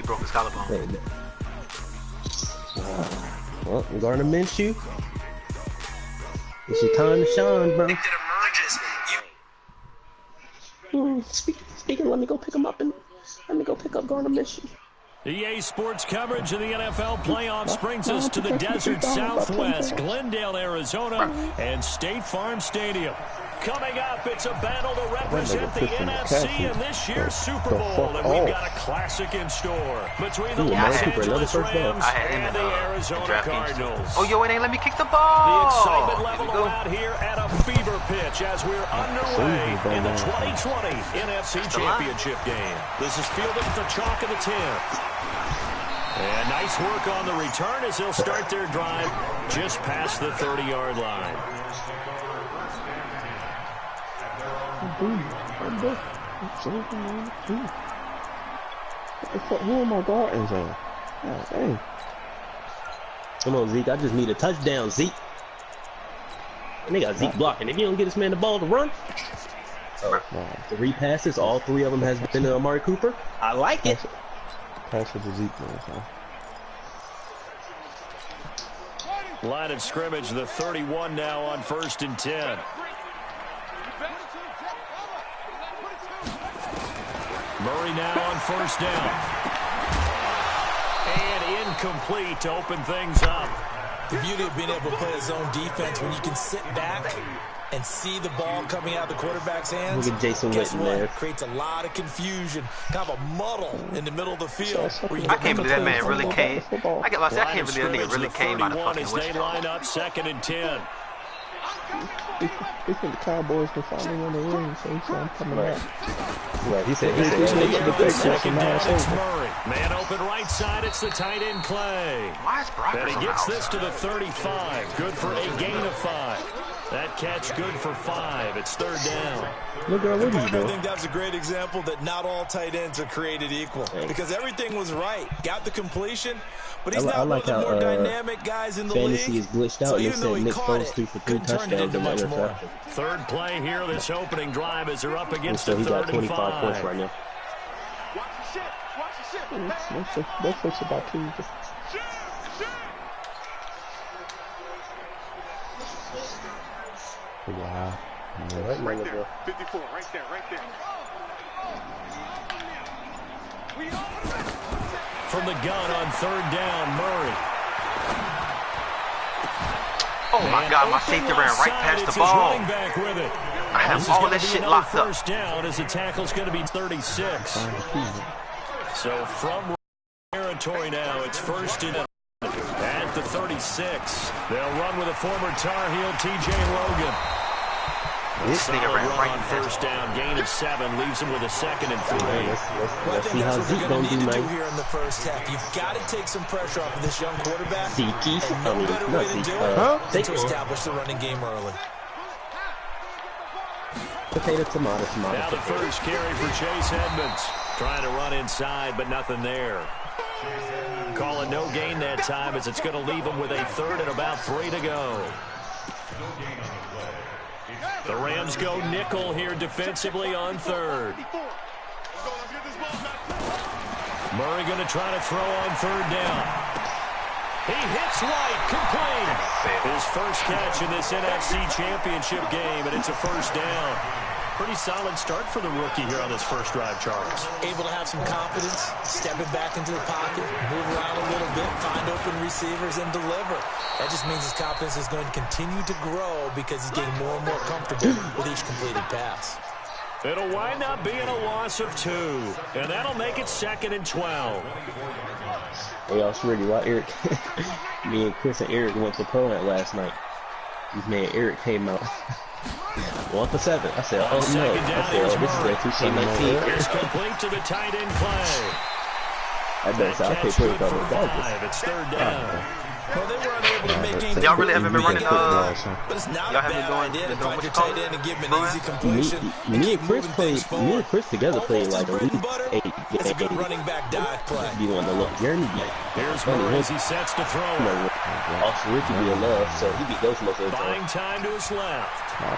broke his collarbone. Well, Gardner Minshew. It's your time to shine, bro. Speaking, let me go pick him up and let me go pick up Gardner Minshew. EA Sports coverage of the NFL playoffs brings us to the desert Southwest, Glendale, Arizona, and State Farm Stadium. Coming up, it's a battle to represent the NFC in this year's Super Bowl, and we've got a classic in store between the Los Angeles Rams and the Arizona Cardinals. Oh, yo, it ain't let me kick the ball. The excitement level out here at a fever pitch as we're underway in the 2020 NFC Championship game. This is fielded at the chalk of the 10th. And nice work on the return as they'll start their drive just past the 30-yard line. Who am I guarding, son? Oh, dang. Come on, Zeke. I just need a touchdown, Zeke. And they got Zeke blocking. If you don't get this man the ball to run. Oh, 3 passes. All 3 of them has been to Amari Cooper. I like it. Pass for the Zeke, man. Line of scrimmage, the 31 now on 1st and 10. Murray now on 1st down. And incomplete to open things up. The beauty of being able to play a zone defense when you can sit back and see the ball coming out of the quarterback's hands. Look at Jason Witten there. Creates a lot of confusion, kind of a muddle in the middle of the field. I can't believe that man really came. I can't believe that nigga really came out of fucking Wichita. Line up 2nd and 10. They think the Cowboys can finally win the ring, so I'm coming out. Right, he said Murray. Man open right side, it's the tight end Clay. Why is Brock and he gets this to the 35, good for a gain of 5. That catch good for 5. It's 3rd down. Look at what he's doing. I think that's a great example that not all tight ends are created equal. Because everything was right. Got the completion, but he's now one of the more dynamic guys in the league. Fantasy is glitched out, and they said Nick Foles threw for 3 touchdowns in that interception. 3rd play here, this opening drive as they're up against the 3rd and 5. He got 25 points right now. That puts about 2. Wow. Right there. 54, right there. From the gun on 3rd down, Murray. Oh my God, my safety ran right past the ball. I have all that shit locked up. 1st down as the tackle's going to be 36. So from territory now, it's 1st and at the 36. They'll run with a former Tar Heel, T.J. Logan. This nigga ran right on 1st down, gain of 7, leaves him with a 2nd and 3. Let's see how Zeke gonna do, man. Here in the first half, you've got to take some pressure off of this young quarterback. Zeke, and no better way to do it than to establish the running game early. Tomato. Now the first carry for Chase Edmonds. Trying to run inside, but nothing there. Calling no gain that time as it's going to leave him with a 3rd and about 3 to go. The Rams go nickel here defensively on 3rd. Murray going to try to throw on 3rd down. He hits White, complete. His first catch in this NFC Championship game, and it's a 1st down. Pretty solid start for the rookie here on this first drive, Charles. Able to have some confidence, stepping back into the pocket, move around a little bit, find open receivers, and deliver. That just means his confidence is going to continue to grow because he's getting more and more comfortable with each completed pass. It'll wind up being a loss of 2, and that'll make it 2nd and 12. Hey, y'all, ready? Why Eric? Me and Chris and Eric went to Pro Net last night. This man Eric came out 1 for 7. I said, oh no. I said, oh, this is a 2K19. It's complete to the tight end play. I bet I can't put it on the dog. It's 3rd down. Well, they were unable to make games. Y'all really haven't been running, but it's not y'all a haven't bad been idea to doing find what your you call tight it? end and give him an easy Me, completion. me and Chris together played like at least 8 It's a good games. running back dive play. You want to look, Jeremy be Here's funny, Murray as him. he sets to throw. You know, Austin Richie be in love, so he be ghost most of the Buying time. time to his left.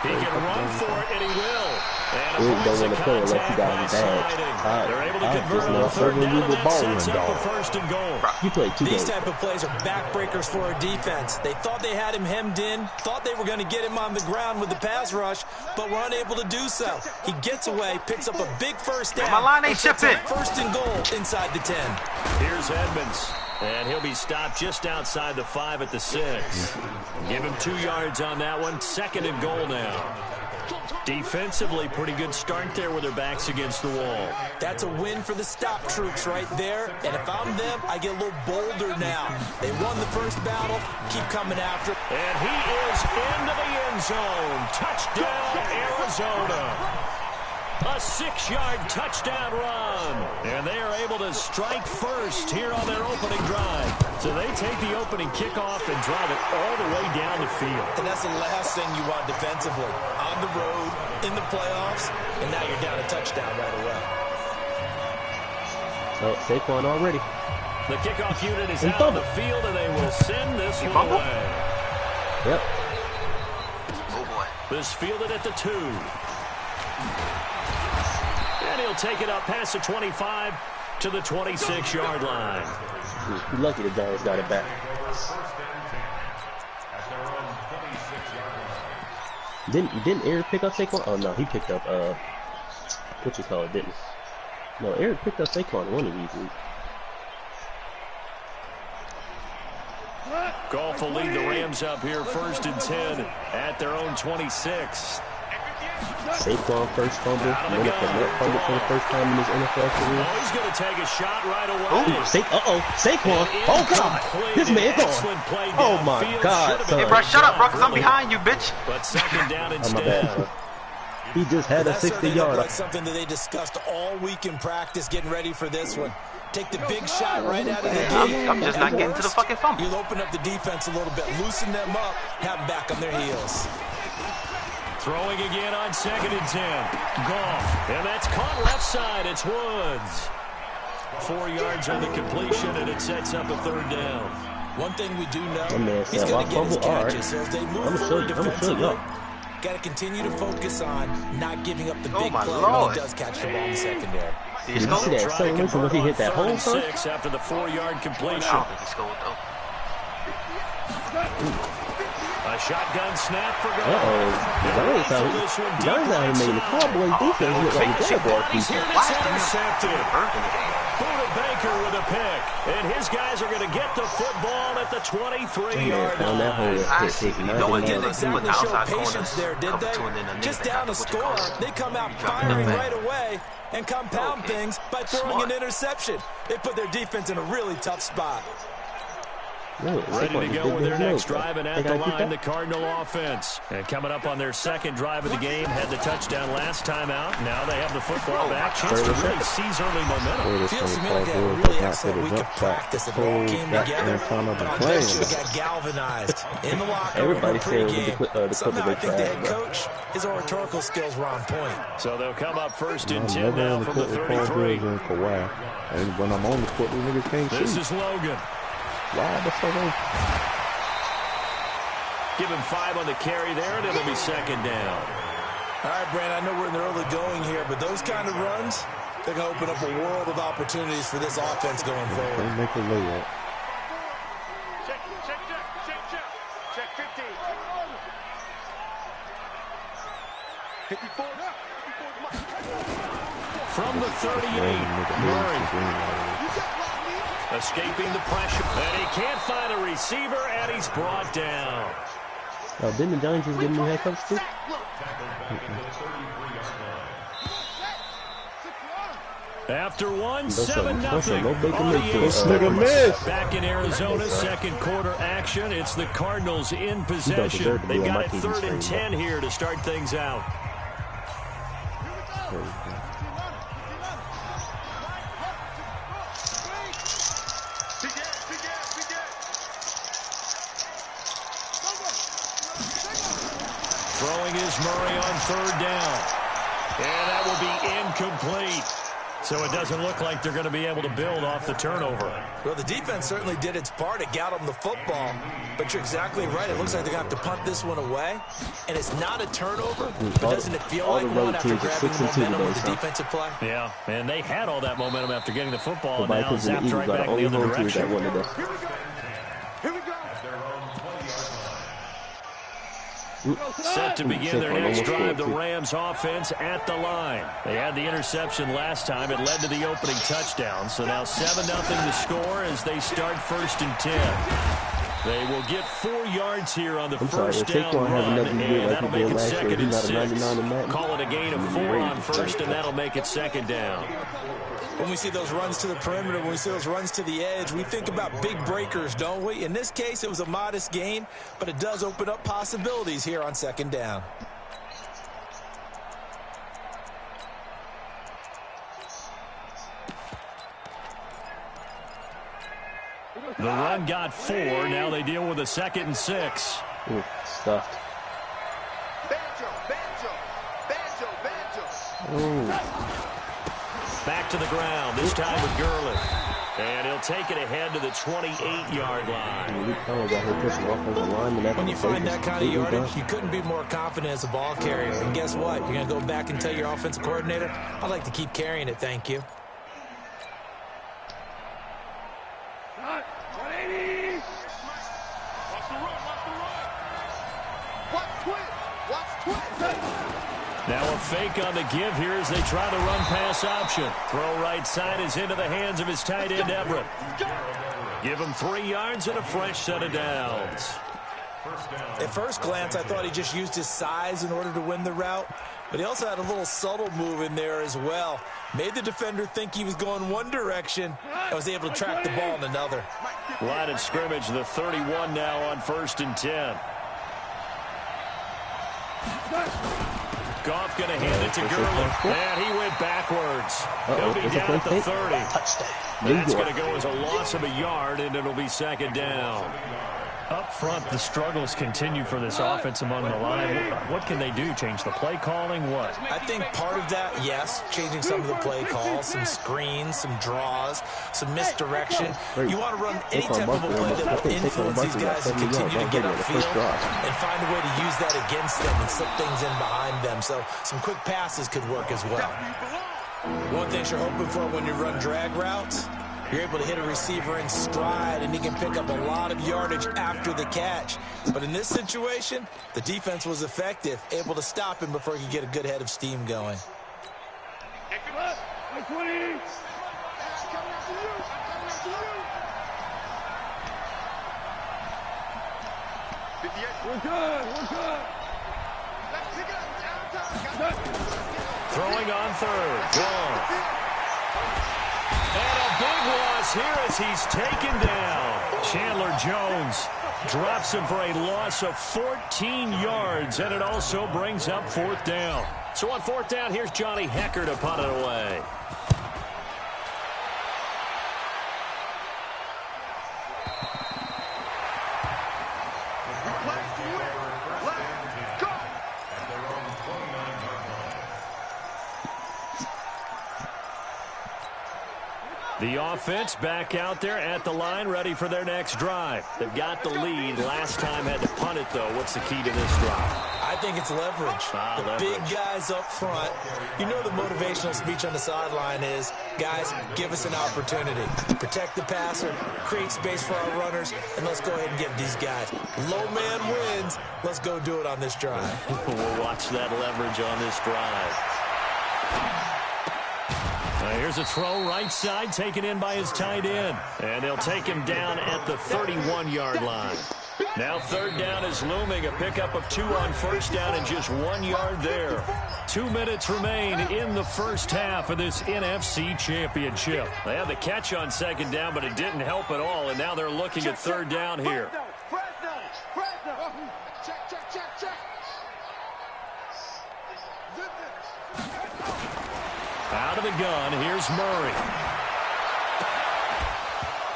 He can run for it, and he will. And He avoids don't the want to play unless he contact got by him bad. sliding. They're able to I convert just on know third down, you and the that bowling sets up dog. a first and goal. You played 2 These games. type of plays are backbreakers for our defense. They thought they had him hemmed in, thought they were going to get him on the ground with the pass rush, but were unable to do so. He gets away, picks up a big first down, My line ain't and sets shipping. up first and goal inside the 10. Here's Edmonds, and he'll be stopped just outside the 5 at the 6. Give him 2 yards on that one. Second and goal now. Defensively, pretty good start there with their backs against the wall. That's a win for the stop troops right there, and if I'm them, I get a little bolder now. They won the first battle, keep coming after it. And he is into the end zone. Touchdown, Arizona. A 6-yard touchdown run. And they are able to strike first here on their opening drive. So they take the opening kickoff and drive it all the way down the field. And that's the last thing you want defensively. On the road, in the playoffs, and now you're down a touchdown right away. Oh, Saquon already. The kickoff unit is And out on the fumble. field, and they will send this one fumble? away. Yep. Oh, boy. This fielded at the 2. And he'll take it up past the 25 to the 26-yard line. You're lucky the Giants got it back. Didn't Eric pick up Saquon? Oh no, he picked up what you call it, didn't he? No, Eric picked up Saquon one of these weeks. Goff will lead the Rams up here first and 10 at their own 26. Saquon first fumble, Leonard Fournette fumble for the first time in his NFL career. Oh, he's going to take a shot right away. Saquon! Oh God, this man Excellent gone. play Oh my downfield. God, Should have son. been Hey, bro, shut up, bro, because I'm really. behind you, bitch. But second down Oh my bad, instead. son. He just had a That certainly looked 60-yarder. like something that they discussed all week in practice, getting ready for this one. Take the big shot right out of the gate. I'm just not getting to the fucking fumble. You'll open up the defense a little bit, loosen them up, have them back on their heels. Throwing again on second and 10. Goff. And that's caught left side. It's Woods. 4 yards on the completion, and it sets up a third down. One thing we do know, My man he's said, going to "Well, get his fumble, all right. catches. So as they move I'ma show forward you, I'ma show defensively, y'all." got to continue to focus on not giving up the Oh, big my play Lord. when he does catch the ball in the secondary. Did Did you see that Try to acceleration when convert he on hit that third hole, and son? 6 after the 4-yard completion. I don't think he scored, though. A shotgun snap for Goff. Giants out here making the Cowboys defense look like the Jaguars He's here, defense. and it's intercepted. Bird in the game. Buda Baker with a pick. And his guys are going to get the football at the 23-yard Found that hole. line. I Hit, see. hit, You knocked know what? it Didn't in. Exactly the show outside patience corners, there, did cover they? two, and then a nigga Just that down got a the what you score, call it. they come out Drop it firing up right away and compound Okay. things by throwing Smart. an interception. They put their defense in a really tough spot. Look, Ready Saquon to just go did with their this next nose, drive, and They at the gotta keep line, the that. Cardinal offense. And coming up on their second drive of the game, had the touchdown last time out. Now they have the football back. Chance to really seize early momentum. Feels to me like they had a really excellent week of practice. It all came together. But on bench, we got galvanized in the locker room Everybody said pregame. the Somehow I Clippers think the head trash, coach, his oratorical skills were on point. So they'll come up first and 10 Never now on the from the court with Paul 33. George and Kawhi. And when I'm on the court, these niggas can't This shoot. is Logan. Why the fuck ain't Give him 5 on the carry there, and it'll be second down. All right, Brand, I know we're in the early going here, but those kind of runs, they're going to open up a world of opportunities for this offense going forward. they make a layup? Check 50. 54. From the 38, Murray escaping the pressure. And he can't find a receiver, and he's brought down. Oh, didn't the Giants just give him a head coach too? After one, Those 7-0 no Baker on the Mayfield. A's. Nigga missed. Back in Arizona, second quarter action. It's the Cardinals in possession. deserve to be They've on got my it TV third and screen, 10 here to start things out. Here's Murray on third down. And that will be incomplete. So it doesn't look like they're going to be able to build off the turnover. Well, the defense certainly did its part. It got them the football. But you're exactly right. It looks like they're going to have to punt this one away. And it's not a turnover, but doesn't it feel like one after grabbing the momentum with the defensive play? Yeah, and they had all that momentum after getting the football, and now zapped right back in the other direction. Set to begin their next drive, the Rams offense at the line. They had the interception last time. It led to the opening touchdown. So now 7-0 the score as they start 1st and 10. They will get 4 yards here on the first down run, and that'll make it 2nd and 6. Call it a gain of 4 on first, and that'll make it 2nd down. When we see those runs to the perimeter, when we see those runs to the edge, we think about big breakers, don't we? In this case, it was a modest gain, but it does open up possibilities here on 2nd down. The run got 4. Now they deal with a 2nd and 6. Ooh, stuffed. Banjo. Back to the ground, this time with Gurley. And he'll take it ahead to the 28-yard line. When you find that kind of yardage, you couldn't be more confident as a ball carrier. And guess what? You're going to go back and tell your offensive coordinator, I'd like to keep carrying it, thank you. Now a fake on the give here as they try to run pass option. Throw right side is into the hands of his tight end, Everett. Give him 3 yards and a fresh set of downs. At first glance, I thought he just used his size in order to win the route, but he also had a little subtle move in there as well. Made the defender think he was going one direction and was able to track the ball in another. Line of scrimmage, the 31 now on 1st and 10. Goff going to hand it to Gurley. And he went backwards. He'll be down at the 30. That's going to go as a loss of a yard, and it'll be 2nd down. Up front, the struggles continue for this offense among the line. What can they do? Change the play calling? What? I think part of that, yes, changing some of the play calls, some screens, some draws, some misdirection. You want to run any type of a play that will influence these guys to continue to get upfield and find a way to use that against them and slip things in behind them. So some quick passes could work as well. One thing you're hoping for when you run drag routes, you're able to hit a receiver in stride, and he can pick up a lot of yardage after the catch. But in this situation, the defense was effective, able to stop him before he could get a good head of steam going. We're good. Throwing on 3rd. Long. And a big loss here as he's taken down. Chandler Jones drops him for a loss of 14 yards, and it also brings up 4th down. So on 4th down, here's Johnny Hekker to punt it away. The offense back out there at the line, ready for their next drive. They've got the lead. Last time had to punt it, though. What's the key to this drive? I think it's leverage. Big guys up front. You know the motivational speech on the sideline is, guys, give us an opportunity. Protect the passer, create space for our runners, and let's go ahead and get these guys. Low man wins. Let's go do it on this drive. We'll watch that leverage on this drive. Here's a throw right side, taken in by his tight end. And they'll take him down at the 31-yard line. Now 3rd down is looming, a pickup of 2 on 1st down and just 1 yard there. 2 minutes remain in the first half of this NFC Championship. They had the catch on 2nd down, but it didn't help at all, and now they're looking at 3rd down here. Out of the gun, here's Murray.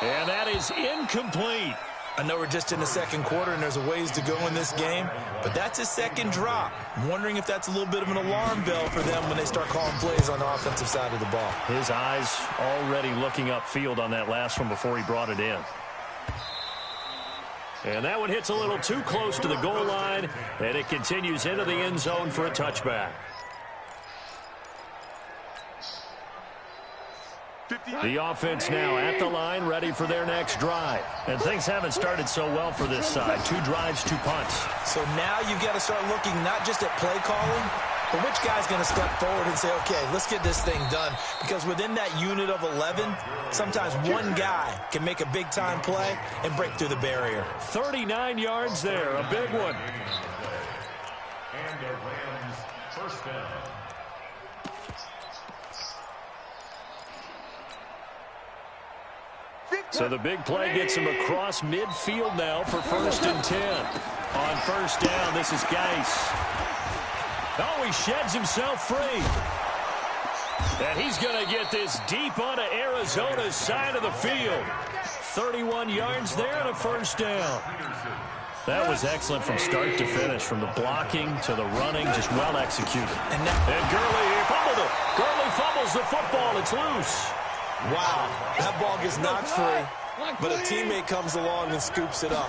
And that is incomplete. I know we're just in the second quarter and there's a ways to go in this game, but that's his second drop. I'm wondering if that's a little bit of an alarm bell for them when they start calling plays on the offensive side of the ball. His eyes already looking upfield on that last one before he brought it in. And that one hits a little too close to the goal line, and it continues into the end zone for a touchback. The offense now at the line, ready for their next drive. And things haven't started so well for this side. 2 drives, 2 punts. So now you've got to start looking not just at play calling, but which guy's going to step forward and say, okay, let's get this thing done. Because within that unit of 11, sometimes one guy can make a big-time play and break through the barrier. 39 yards there, a big one. And the Rams first down. So the big play gets him across midfield now for 1st and 10. On 1st down, this is Geis. Oh, he sheds himself free. And he's going to get this deep onto Arizona's side of the field. 31 yards there and a 1st down. That was excellent from start to finish, from the blocking to the running, just well executed. And Gurley, he fumbled it. Gurley fumbles the football. It's loose. Wow, that ball gets knocked free, but a teammate comes along and scoops it up.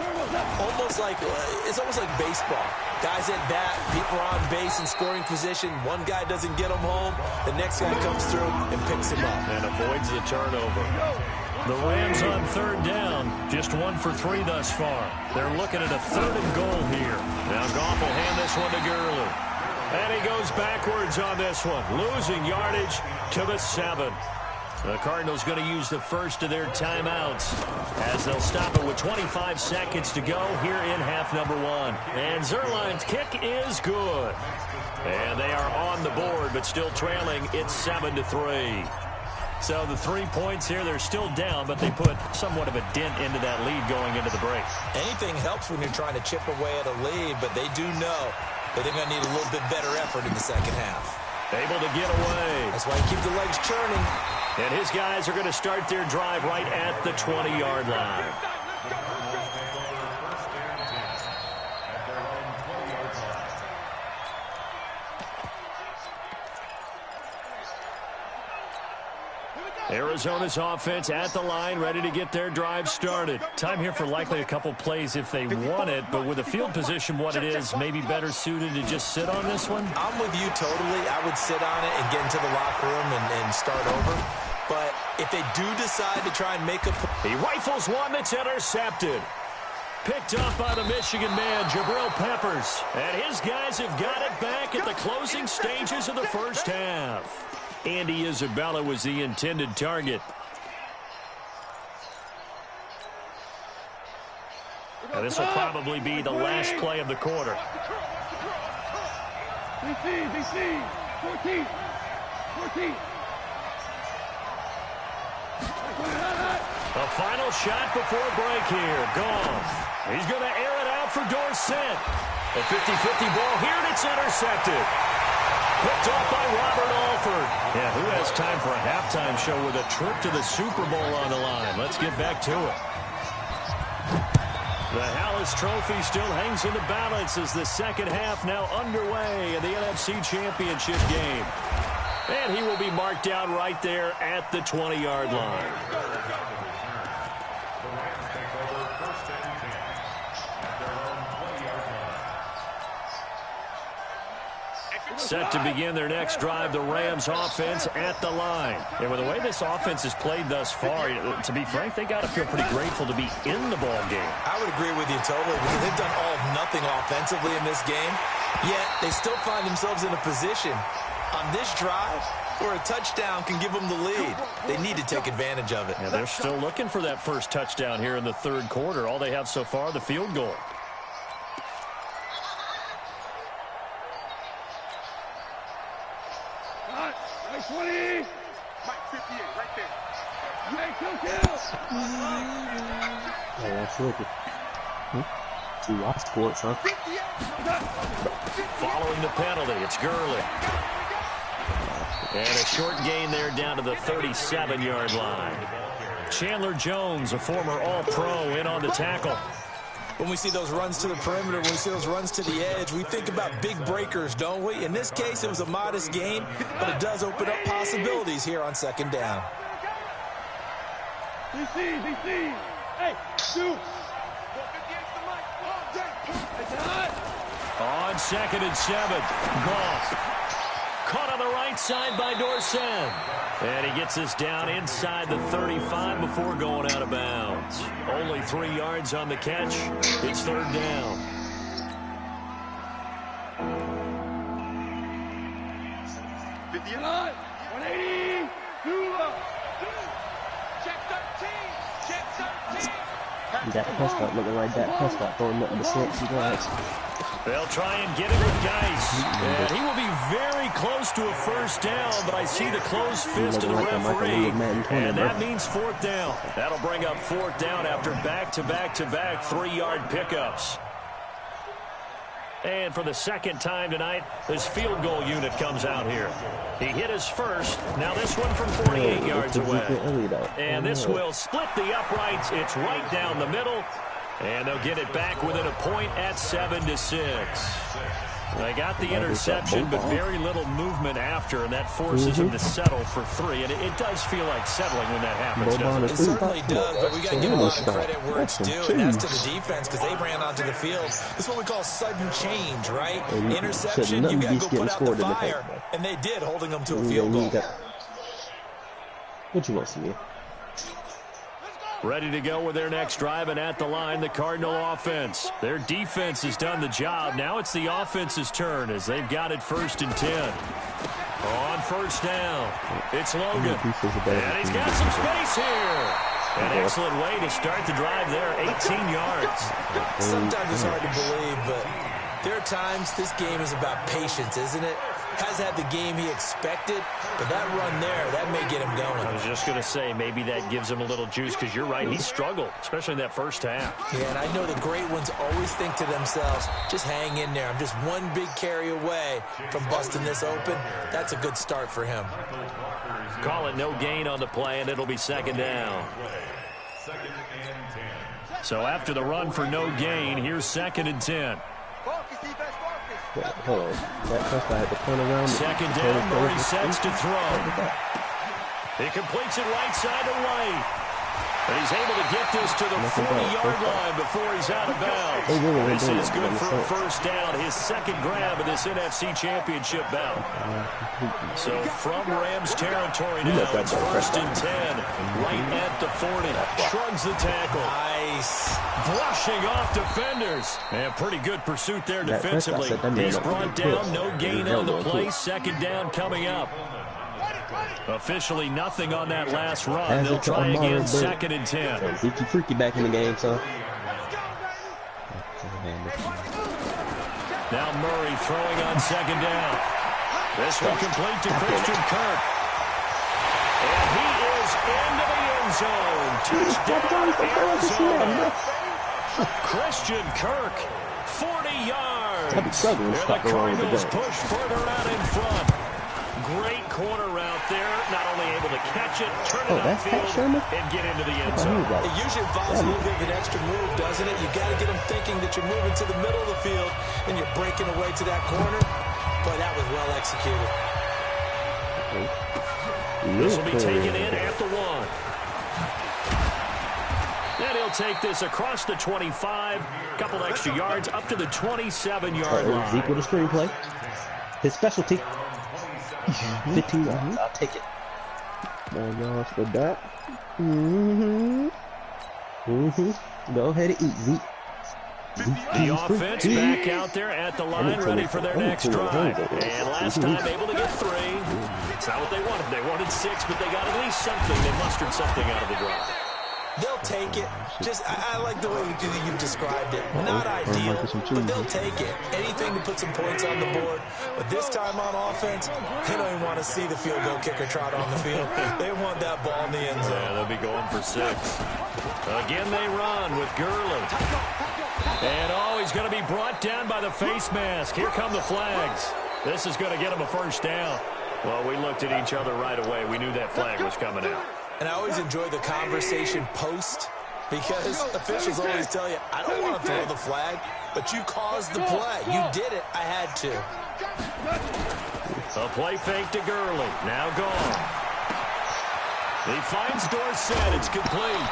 It's almost like baseball. Guys at bat, people are on base in scoring position. One guy doesn't get him home, the next guy comes through and picks him up. And avoids the turnover. The Rams on 3rd down, just 1 for 3 thus far. They're looking at a 3rd and goal here. Now Goff will hand this one to Gurley. And he goes backwards on this one, losing yardage to the 7. The Cardinals going to use the first of their timeouts as they'll stop it with 25 seconds to go here in half number 1. And Zuerlein's kick is good. And they are on the board, but still trailing. It's 7-3. So the 3 points here, they're still down, but they put somewhat of a dent into that lead going into the break. Anything helps when you're trying to chip away at a lead, but they do know that they're going to need a little bit better effort in the second half. Able to get away. That's why you keep the legs churning. And his guys are going to start their drive right at the 20-yard line. Arizona's offense at the line, ready to get their drive started. Time here for likely a couple plays if they want it, but with the field position what it is, maybe better suited to just sit on this one? I'm with you totally. I would sit on it and get into the locker room and start over. But if they do decide to try and make a play. He rifles one that's intercepted. Picked up by the Michigan man, Jabril Peppers. And his guys have got it back at the closing stages of the first half. Andy Isabella was the intended target. And this will probably be the last play of the quarter. DC, 14. A final shot before break here. Goff. He's going to air it out for Dorsett. A 50-50 ball here, and it's intercepted. Picked off by Robert Alford. Yeah, who has time for a halftime show with a trip to the Super Bowl on the line? Let's get back to it. The Hallis Trophy still hangs in the balance as the second half now underway in the NFC Championship game. And he will be marked down right there at the 20-yard line. Set to begin their next drive, the Rams offense at the line. And with the way this offense has played thus far, to be frank, they got to feel pretty grateful to be in the ball game. I would agree with you totally because they've done all of nothing offensively in this game, yet they still find themselves in a position on this drive where a touchdown can give them the lead. They need to take advantage of it. Yeah, they're still looking for that first touchdown here in the third quarter. All they have so far, the field goal. Mike 20. Mike 58, right there. Mike kill. Oh, that's wicked. See, watch sports, huh? Following the penalty, it's Gurley. And a short gain there down to the 37-yard line. Chandler Jones, a former All-Pro, in on the tackle. When we see those runs to the perimeter, when we see those runs to the edge, we think about big breakers, don't we? In this case, it was a modest gain, but it does open up possibilities here on second down. DC. Hey, shoot. On 2nd and 7, Goff. Caught on the right side by Dorsett. And he gets us down inside the 35 before going out of bounds. Only 3 yards on the catch. It's 3rd down. Line, 180. Check 13. Check 13. Dak Prescott looking like Dak Prescott throwing nothing but slants and glides. They'll try and get it with Geis. And he will be very close to a first down, but I see the closed fist of the referee. And that means 4th down. That'll bring up 4th down after back-to-back-to-back 3-yard pickups. And for the second time tonight, this field goal unit comes out here. He hit his first. Now this one from 48 yards away. And this will split the uprights. It's right down the middle. And they'll get it back within a point at 7-6. They got the interception, but very little movement after, and that forces them to settle for 3. And it does feel like settling when that happens, doesn't it? It certainly does, but we got to give a lot of credit where it's due, and that's to the defense, because they ran onto the field. This is what we call sudden change, right? Interception, you got to go put out the fire, and they did, holding them to a field goal. What you want from me? Ready to go with their next drive, and at the line, the Cardinal offense. Their defense has done the job. Now it's the offense's turn as they've got it 1st and 10. On 1st down, it's Logan. And he's got some space here. An excellent way to start the drive there, 18 yards. Sometimes it's hard to believe, but there are times this game is about patience, isn't it? Has had the game he expected, but that run there, that may get him going. I was just going to say, maybe that gives him a little juice, because you're right, he struggled, especially in that first half. Yeah, and I know the great ones always think to themselves, just hang in there. I'm just one big carry away from busting this open. That's a good start for him. Call it no gain on the play, and it'll be 2nd down. So after the run for no gain, here's 2nd and 10. Hold on. That Prescott had to turn around. 2nd down, Murray sets to throw. He completes it right side to right. And he's able to get this to the 40-yard line before he's out of bounds. This is good for a 1st down, his 2nd grab of this NFC Championship bout. So from Rams territory now, it's 1st and 10, right at the 40. Shrugs the tackle. Nice. Brushing off defenders. And pretty good pursuit there defensively. He's brought down, no gain on the play. 2nd down coming up. Officially nothing on that last run. They'll try again, 2nd and 10. Zeke Freaky back in the game, son. Now Murray throwing on 2nd down. This one complete to Christian Kirk. And he is into the end zone. Touchdown, Arizona. Christian Kirk, 40 yards. And the Cardinals push further out in front. Great corner route there. Not only able to catch it, turn it upfield, and get into the end zone. It usually involves a little bit of an extra move, doesn't it? You've got to get them thinking that you're moving to the middle of the field and you're breaking away to that corner. But that was well executed. This will be taken in at the 1. And he'll take this across the 25. Couple extra yards up to the 27-yard line. Zeke with a screenplay. His specialty. 15 yards. I'll take it. More yards for that. Go ahead and eat, Zeke. The offense back out there at the line, ready for their next drive. And last time able to get 3. It's not what they wanted. They wanted 6, but they got at least something. They mustered something out of the drive. They'll take it. I like the way you've described it. Not ideal, but they'll take it. Anything to put some points on the board. But this time on offense, they don't even want to see the field goal kicker trot on the field. They want that ball in the end zone. Yeah, they'll be going for 6. Again, they run with Gurley. And he's going to be brought down by the face mask. Here come the flags. This is going to get him a 1st down. Well, we looked at each other right away. We knew that flag was coming out. And I always enjoy the conversation post because officials always tell you, I don't want to throw the flag, but you caused the play. You did it. I had to. A play fake to Gurley. Now gone. He finds Dorsett. It's complete.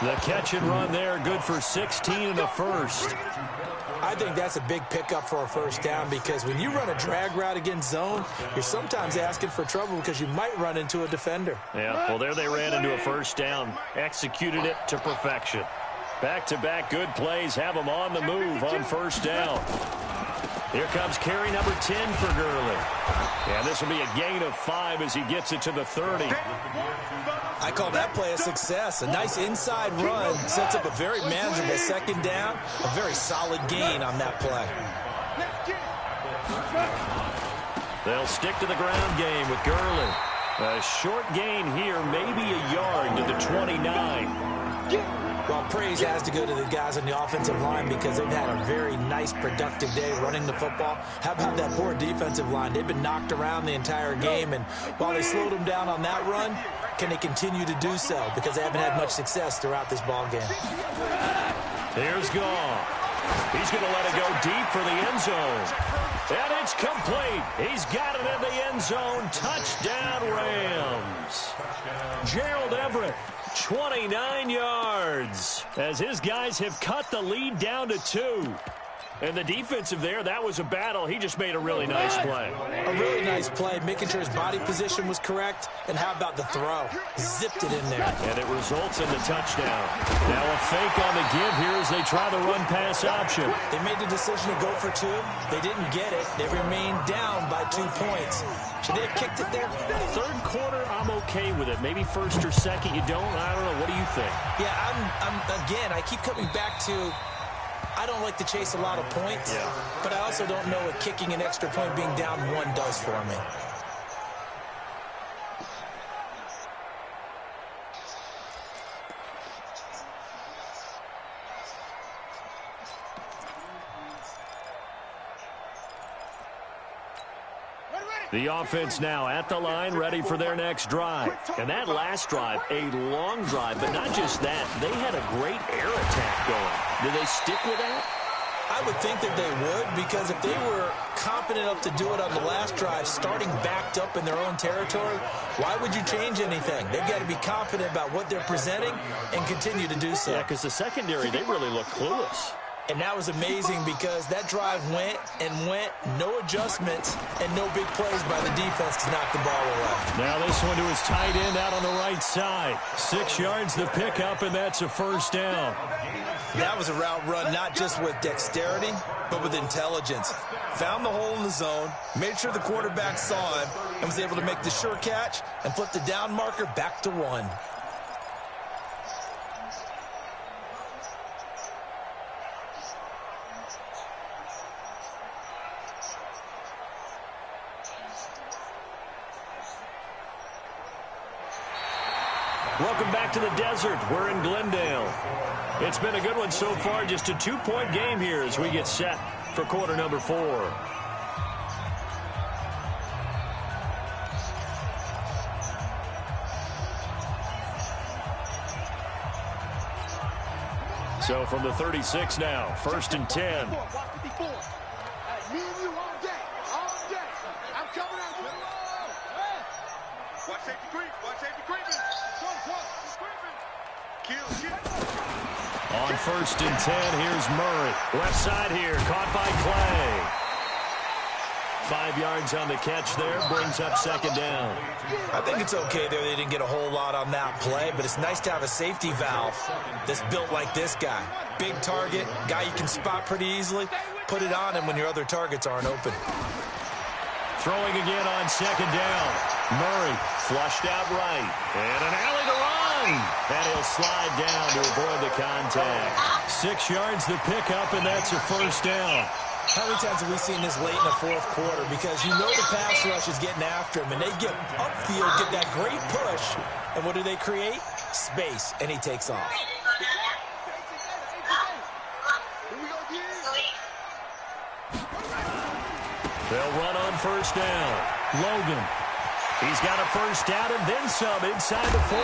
The catch and run there, good for 16 and a first. I think that's a big pickup for a first down because when you run a drag route against zone, you're sometimes asking for trouble because you might run into a defender. Yeah, well, there they ran into a first down. Executed it to perfection. Back-to-back good plays have them on the move on first down. Here comes carry number 10 for Gurley. Yeah, this will be a gain of 5 as he gets it to the 30. I call that play a success. A nice inside run sets up a very manageable second down. A very solid gain on that play. They'll stick to the ground game with Gurley. A short gain here, maybe a yard to the 29. Well, praise has to go to the guys on the offensive line because they've had a very nice, productive day running the football. How about that poor defensive line? They've been knocked around the entire game, and while they slowed them down on that run, can they continue to do so? Because they haven't had much success throughout this ball game. Here's Goff. He's going to let it go deep for the end zone. And it's complete. He's got it in the end zone. Touchdown, Rams. Gerald Everett, 29 yards, as his guys have cut the lead down to 2. And the defensive there, that was a battle. He just made a really nice play. A really nice play, making sure his body position was correct. And how about the throw? Zipped it in there. And it results in the touchdown. Now a fake on the give here as they try the run-pass option. They made the decision to go for 2. They didn't get it. They remained down by 2 points. Should they have kicked it there? Third quarter, I'm okay with it. Maybe first or second, you don't. I don't know. What do you think? Yeah, again, I keep coming back to I don't like to chase a lot of points, but I also don't know what kicking an extra point being down 1 does for me. The offense now at the line, ready for their next drive. And that last drive, a long drive, but not just that. They had a great air attack going. Do they stick with that? I would think that they would, because if they were competent enough to do it on the last drive, starting backed up in their own territory, why would you change anything? They've got to be confident about what they're presenting and continue to do so. Yeah, because the secondary, they really look clueless. And that was amazing because that drive went and went, no adjustments, and no big plays by the defense to knock the ball away. Now this one to his tight end out on the right side. 6 yards the pickup, and that's a first down. That was a route run not just with dexterity, but with intelligence. Found the hole in the zone, made sure the quarterback saw him, and was able to make the sure catch and flip the down marker back to 1. Welcome back to the desert. We're in Glendale. It's been a good one so far. Just a 2-point game here as we get set for quarter number 4. So from the 36 now, 1st and 10. On 1st and 10, here's Murray. Left side here, caught by Clay. 5 yards on the catch there, brings up 2nd down. I think it's okay there. They didn't get a whole lot on that play, but it's nice to have a safety valve that's built like this guy. Big target, guy you can spot pretty easily. Put it on him when your other targets aren't open. Throwing again on 2nd down. Murray flushed out right. And an alley to run. And he'll slide down to avoid the contact. 6 yards the pickup, and that's a first down. How many times have we seen this late in the 4th quarter? Because you know the pass rush is getting after him, and they get upfield, get that great push. And what do they create? Space, and he takes off. They'll run on 1st down. Logan. He's got a first down and then some inside the 40.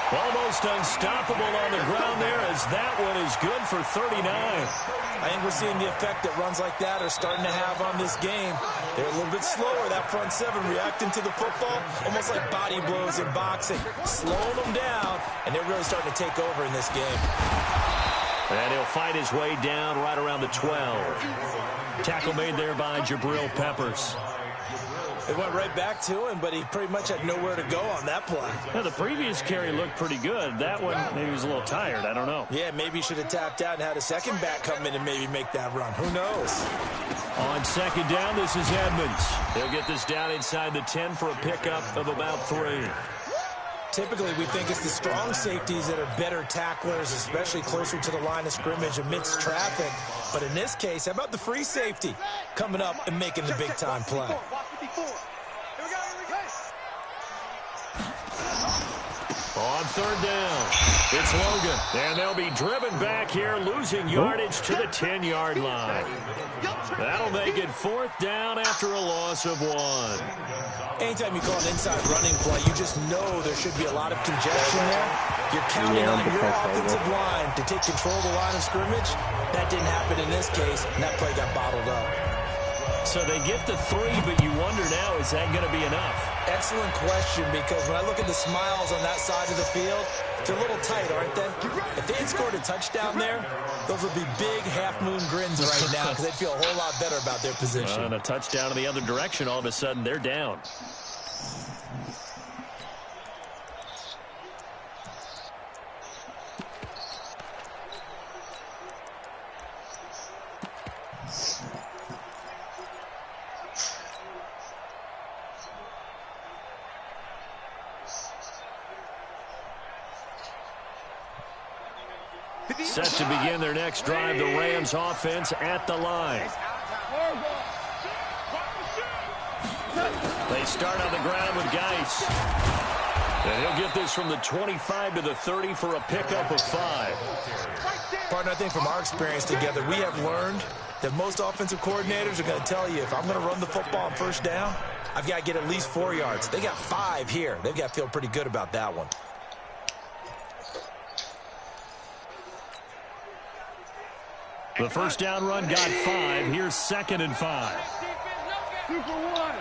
Almost unstoppable on the ground there as that one is good for 39. I think we're seeing the effect that runs like that are starting to have on this game. They're a little bit slower, that front seven, reacting to the football, almost like body blows in boxing, slowing them down, and they're really starting to take over in this game. And he'll fight his way down right around the 12. Tackle made there by Jabril Peppers. It went right back to him, but he pretty much had nowhere to go on that play. Now, the previous carry looked pretty good. That one, maybe he was a little tired. I don't know. Yeah, maybe he should have tapped out and had a second back come in and maybe make that run. Who knows? On second down, this is Edmonds. He'll get this down inside the 10 for a pickup of about 3. Typically, we think it's the strong safeties that are better tacklers, especially closer to the line of scrimmage amidst traffic. But in this case, how about the free safety coming up and making the big-time play? On third down, it's Logan. And they'll be driven back here, losing yardage to the 10-yard line. That'll make it fourth down after a loss of 1. Anytime you call an inside running play, you just know there should be a lot of congestion there. You're counting on your offensive line to take control of the line of scrimmage. That didn't happen in this case, and that play got bottled up. So they get the 3, but you wonder now, is that going to be enough? Excellent question, because when I look at the smiles on that side of the field, they're a little tight, aren't they? If they had scored a touchdown there, those would be big half-moon grins right now because they'd feel a whole lot better about their position. And a touchdown in the other direction, all of a sudden they're down. Set to begin their next drive, the Rams offense at the line. They start on the ground with Geis. And he'll get this from the 25 to the 30 for a pickup of 5. Partner, I think from our experience together, we have learned that most offensive coordinators are going to tell you, if I'm going to run the football on first down, I've got to get at least 4 yards. They got 5 here. They've got to feel pretty good about that one. The first down run got 5. Here's 2nd and 5. 2 for 1.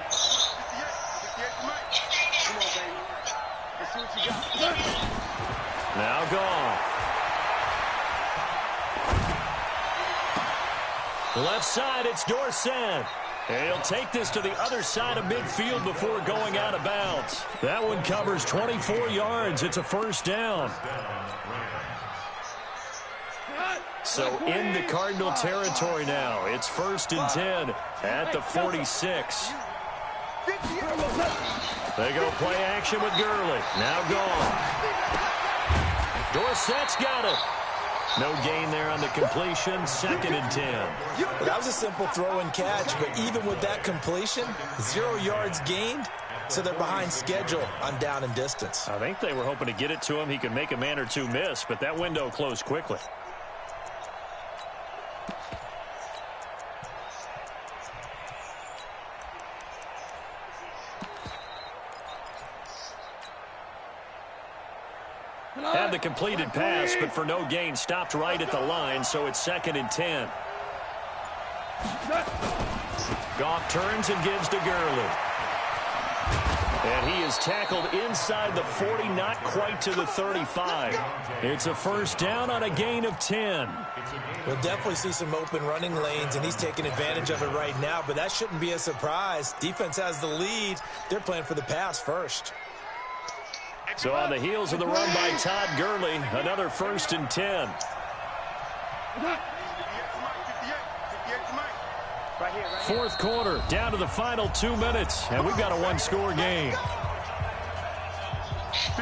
Now Goff. Left side, it's Dorsett. And he'll take this to the other side of midfield before going out of bounds. That one covers 24 yards. It's a first down. So in the Cardinal territory now. It's 1st and 10 at the 46. They go play action with Gurley. Now Goff. Dorsett's got it. No gain there on the completion. 2nd and 10. Well, that was a simple throw and catch, but even with that completion, 0 yards gained, so they're behind schedule on down and distance. I think they were hoping to get it to him. He could make a man or two miss, but that window closed quickly. Had the completed pass, but for no gain, stopped right at the line, so it's 2nd and 10. Goff turns and gives to Gurley. And he is tackled inside the 40, not quite to the 35. It's a first down on a gain of 10. We'll definitely see some open running lanes, and he's taking advantage of it right now, but that shouldn't be a surprise. Defense has the lead. They're playing for the pass first. So on the heels of the run by Todd Gurley, another 1st and 10. Fourth quarter, down to the final 2 minutes, and we've got a one-score game.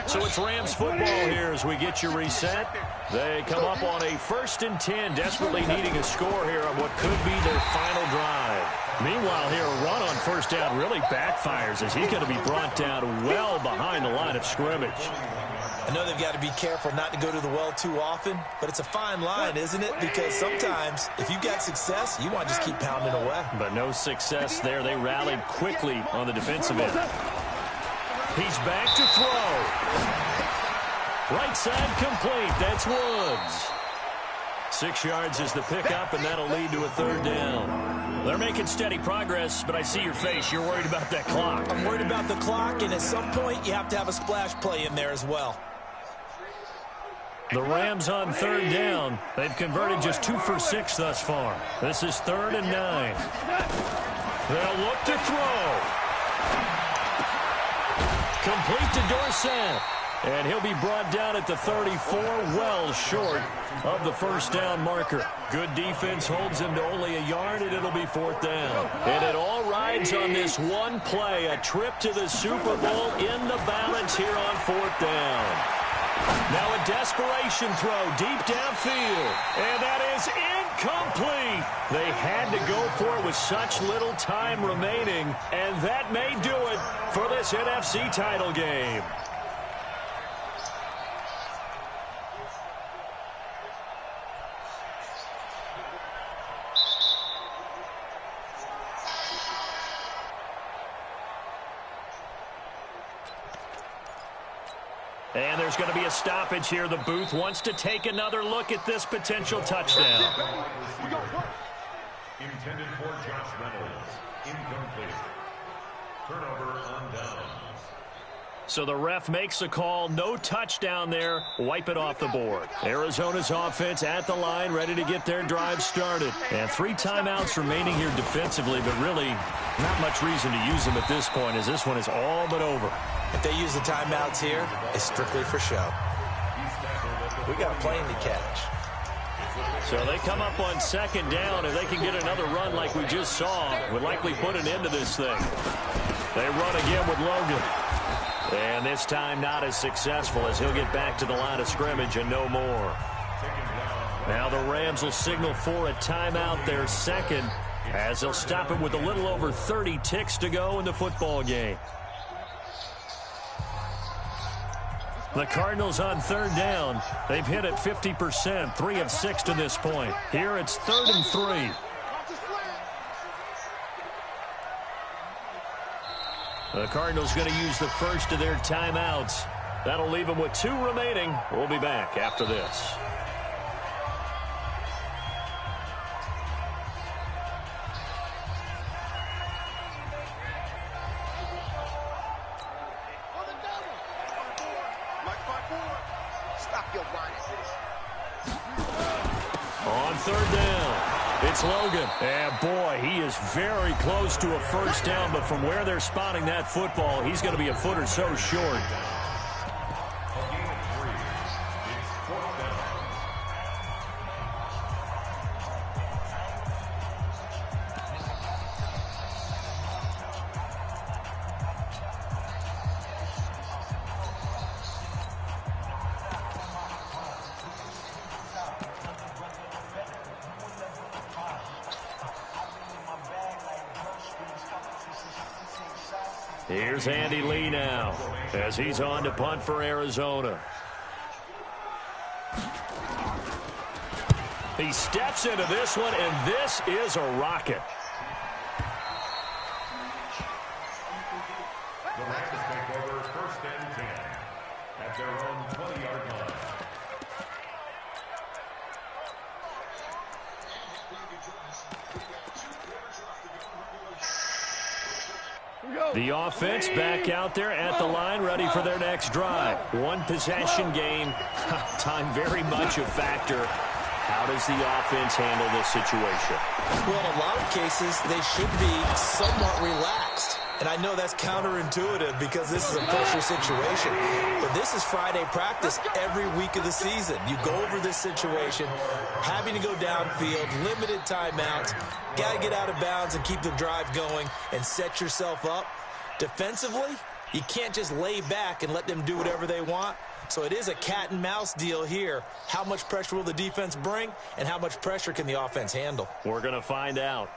So it's Rams football here as we get you reset. They come up on a 1st and 10, desperately needing a score here on what could be their final drive. Meanwhile here, a run on first down really backfires as he's going to be brought down well behind the line of scrimmage. I know they've got to be careful not to go to the well too often, but it's a fine line, isn't it? Because sometimes, if you've got success, you want to just keep pounding away. But no success there. They rallied quickly on the defensive end. He's back to throw. Right side complete. That's Woods. 6 yards is the pickup, and that'll lead to a third down. They're making steady progress, but I see your face. You're worried about that clock. I'm worried about the clock, and at some point, you have to have a splash play in there as well. The Rams on third down. They've converted just 2 for 6 thus far. This is 3rd and 9. They'll look to throw. Complete to Dorsett. And he'll be brought down at the 34, well short of the first down marker. Good defense holds him to only a yard, and it'll be 4th down. And it all rides on this one play, a trip to the Super Bowl in the balance here on 4th down. Now a desperation throw deep downfield, and that is incomplete. They had to go for it with such little time remaining, and that may do it for this NFC title game. And there's going to be a stoppage here. The booth wants to take another look at this potential touchdown. Intended for Josh Reynolds. Incomplete. Turnover on downs. So the ref makes a call. No touchdown there. Wipe it off the board. Arizona's offense at the line, ready to get their drive started. And 3 timeouts remaining here defensively, but really not much reason to use them at this point, as this one is all but over. If they use the timeouts here, it's strictly for show. We got a plane to catch. So they come up on 2nd down. If they can get another run like we just saw, would likely put an end to this thing. They run again with Logan. And this time not as successful, as he'll get back to the line of scrimmage and no more. Now the Rams will signal for a timeout, their second, as they'll stop it with a little over 30 ticks to go in the football game. The Cardinals on 3rd down. They've hit it 50%, 3 of 6 to this point. Here it's 3rd and 3. The Cardinals going to use the first of their timeouts. That'll leave them with 2 remaining. We'll be back after this. On 3rd down. It's Logan. And boy, he is very close to a first down, but from where they're spotting that football, he's going to be a foot or so short. Here's Andy Lee now, as he's on to punt for Arizona. He steps into this one, and this is a rocket. The Rams take over 1st and 10 at their own 20-yard line. The offense back out there at the line, ready for their next drive. 1 possession game. Time very much a factor. How does the offense handle this situation? Well, in a lot of cases, they should be somewhat relaxed. And I know that's counterintuitive because this is a pressure situation. But this is Friday practice every week of the season. You go over this situation, having to go downfield, limited timeouts, got to get out of bounds and keep the drive going and set yourself up. Defensively, you can't just lay back and let them do whatever they want. So it is a cat and mouse deal here. How much pressure will the defense bring, and how much pressure can the offense handle? We're going to find out.